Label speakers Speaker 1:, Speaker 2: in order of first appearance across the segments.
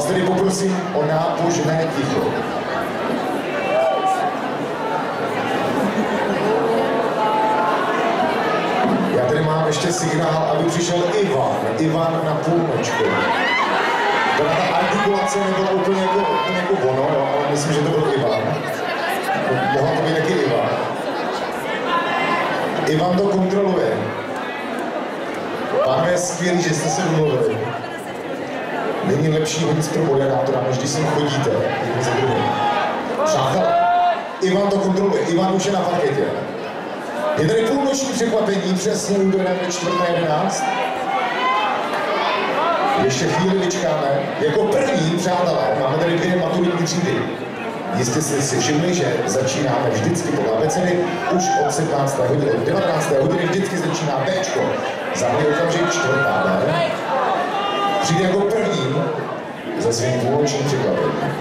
Speaker 1: vás tedy poprosím o nábožné ticho. Já tady mám ještě signál, aby přišel Ivan na půlnočku. Teda ta artikulace nebyla úplně jako ono, jo, ale myslím, že to byl Ivan. Mohla to být taky Ivan. Ivan to kontroluje. Pánové, je skvělý, že jste se domluvili. Není lepšího nic pro moderátora, než když sem chodíte. Přátelé, Ivan to kontroluje. Ivan už je na parketě. Je tady půlnoční překvapení, přesně úderem ve 4:11. Ještě chvíli vyčkáme. Jako první, přátelé, máme tady 2 maturitní třídy. Jistě jste si všimli, že začínáme vždycky podle abecedy už od 17. hodiny. Od 19. hodiny vždycky začíná Bčko. Za mě okamžik 4. B. Přijde jako první za svým půlnočním překvapením.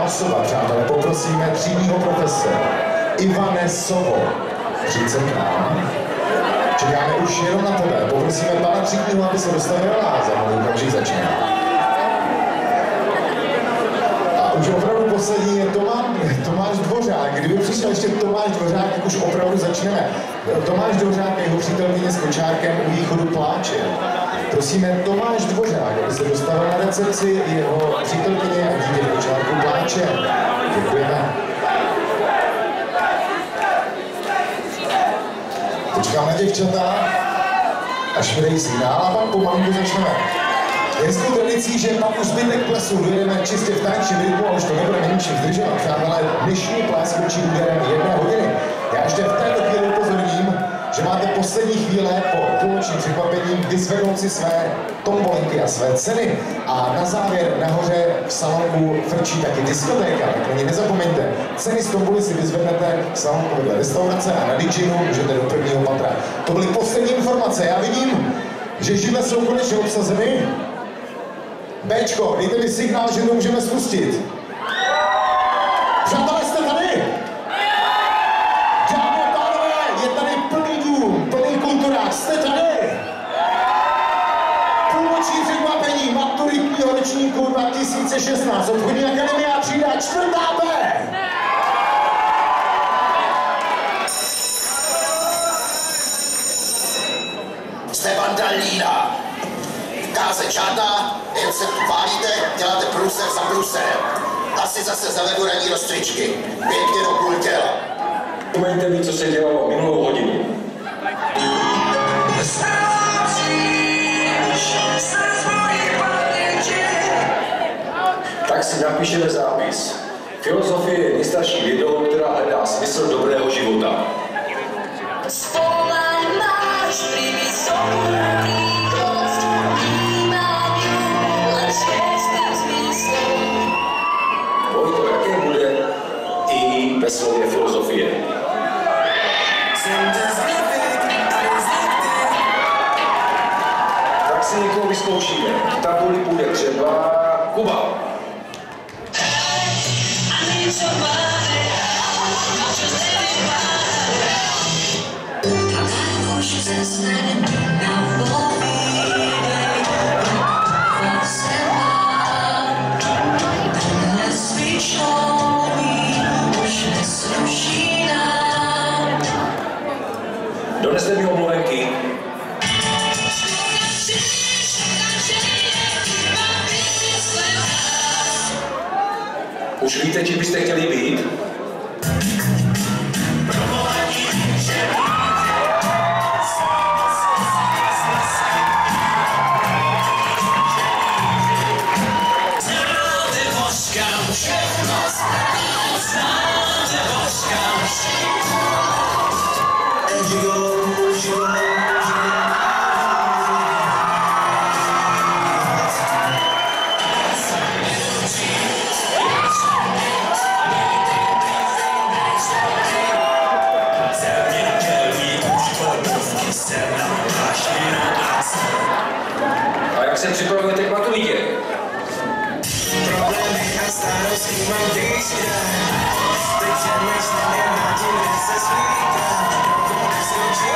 Speaker 1: Osoba, přátelé, poprosíme třídního profesora Ivane Sovo, přijď sem k nám. Čekáme už jenom na tebe. Poprosíme pana třídního, aby se dostavil a za malý okamžik začíná. A už opravdu poslední je Tomáš Dvořák. Kdyby přišel ještě Tomáš Dvořák, tak už opravdu začneme. Tomáš Dvořák a jeho přítelkyně s kočárkem u východu pláče. Prosíme Tomáš Dvořák, aby se dostavil na recepci, jeho přítelkyně a dítě v kočárku pláče. Děkujeme. Počkáme na děvčata, až vydají signál a pak pomalinku začneme. Je hezkou tradicí, že pak už zbytek plesu dojedeme čistě v tančím rytmu a už to nebude ničím zdržovat. Přátelé, dnešní ples končí úderem 1 hodiny. Já ještě v této chvíli upozorním, že máte poslední chvíle po půlnočním překvapení vyzvednout si své tombolenky a své ceny. A na závěr nahoře v salonku frčí taky diskotéka, tak na ně nezapomeňte. Ceny z tomboly si vyzvednete v salonku vedle restaurace a na DJinu můžete do 1. patra. To byly poslední informace. Já vidím, že židle jsou konečně obsazeny. Bčko, dejte mi signál, že to můžeme spustit. Přátelé, jste tady? Dámy a pánové, je tady plný dům, plný kulturák, jste tady? Půlnoční překvapení maturitního ročníku 2016, obchodní akademie a třída 4. B.
Speaker 2: Jste vandalína. Káze žádná, jen se pálíte, děláte průser za průserem. Asi zase zavedu ranní rozcvičky. Pěkně do půl těla.
Speaker 3: Vzpomeňte mi, co se dělalo minulou hodinu. Tak si napíšeme zápis. Filozofie je nejstarší vědou, která hledá smysl dobrého života. Vojto, jaké bude i ve slově filozofie? Tak si někoho vyzkoušíme. V tabuli bude třeba Kuba. Doneste mi omluvenky. Už víte, čím byste chtěli být? A jak se připravujete k maturitě?
Speaker 4: Problémy a starosti mám víckrát. Teď přemýšlím jen nad tím, kde se svítá. Dokud neskončí.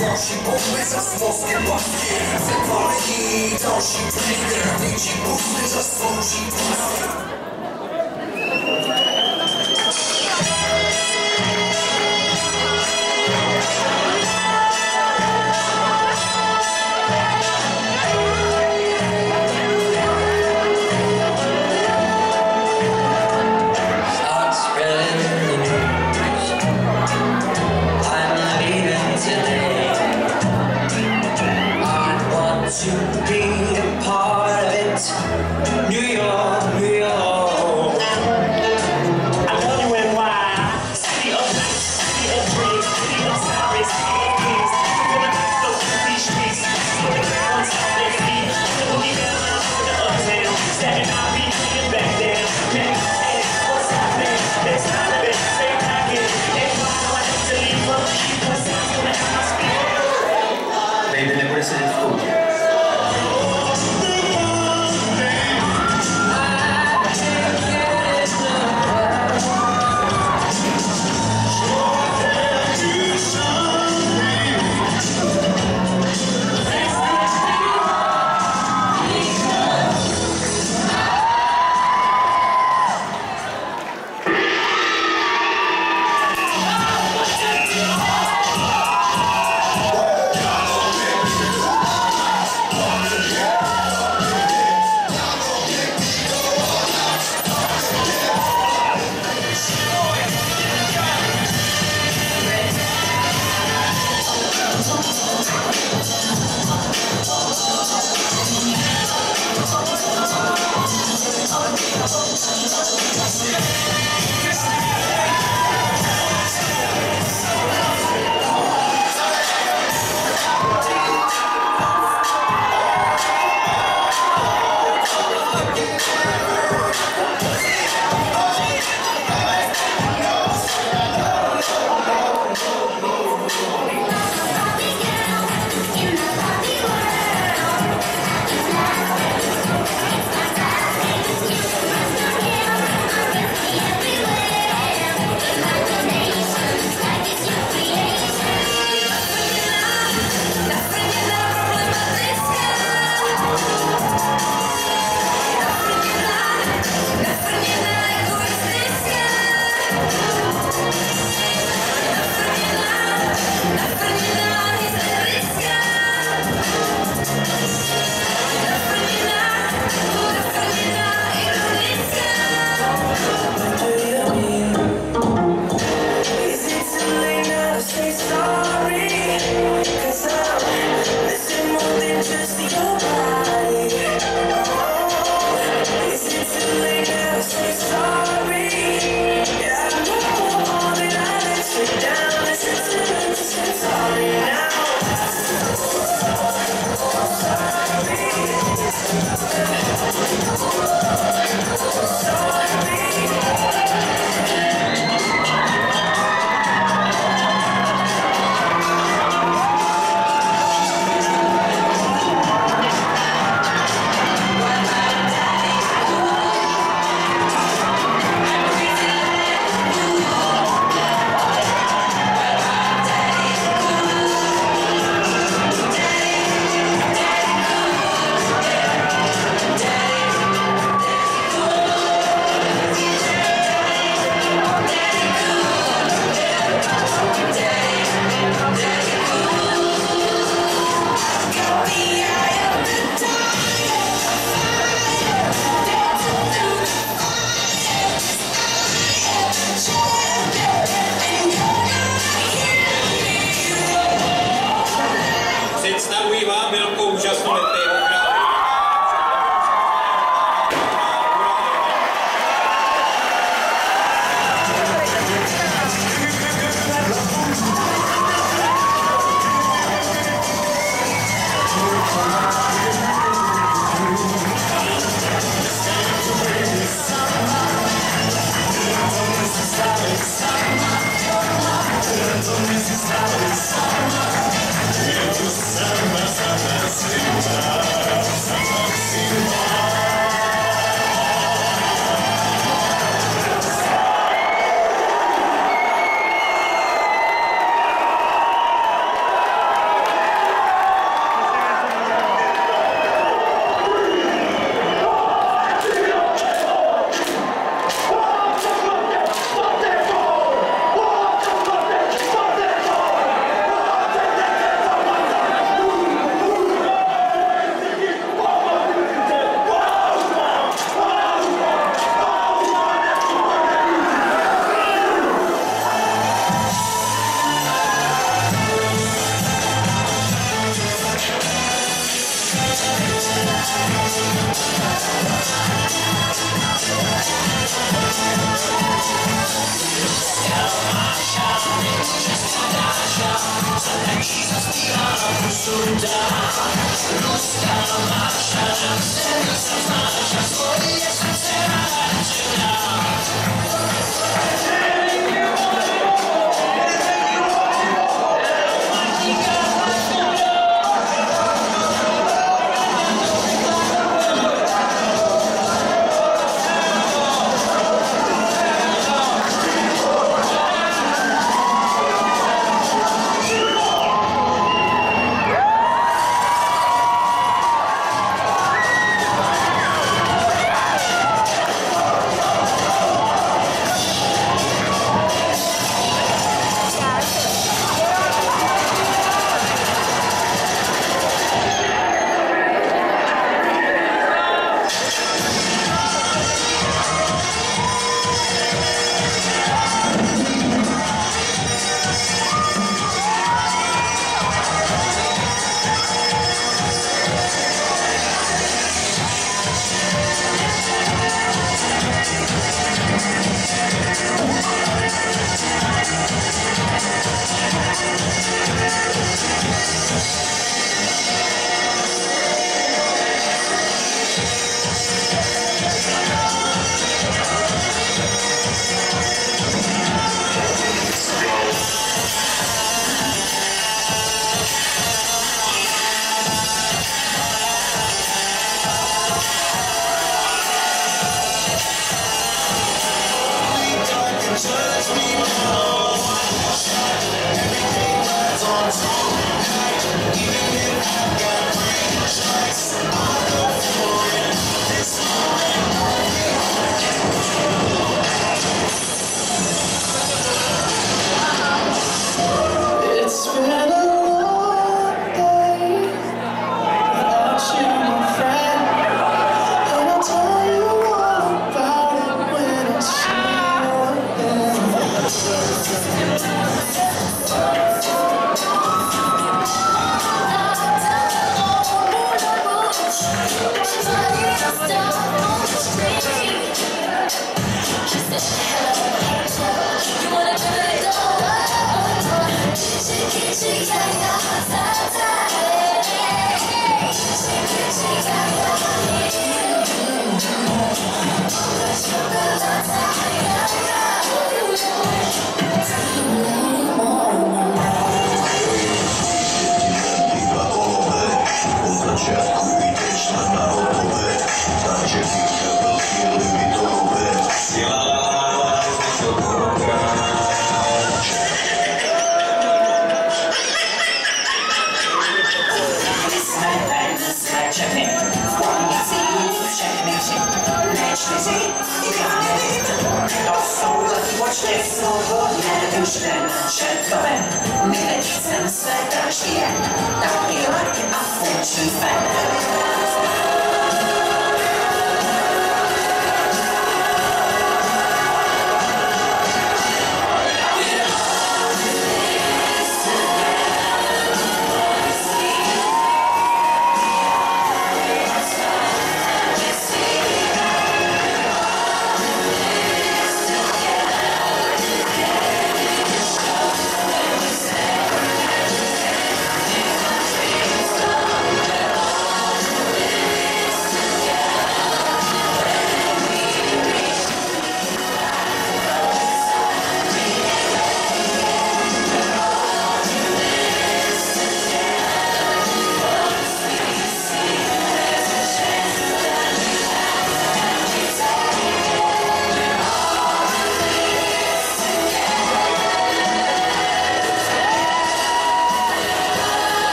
Speaker 4: Další bomby za mozkem basky. Přepálení, další trigger. Větší pusty zaslouží plasky.
Speaker 5: To be a part of it, New York, New York.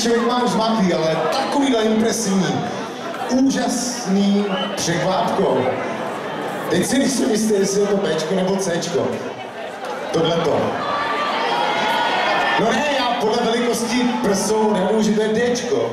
Speaker 1: člověk má zmaklý, ale takovýhle impresivní, úžasný překvápko. Teď si nejsem jistý, jestli je to Bčko nebo Cčko. Tohleto. No ne, já podle velikosti prsou nevím, že to je Dčko.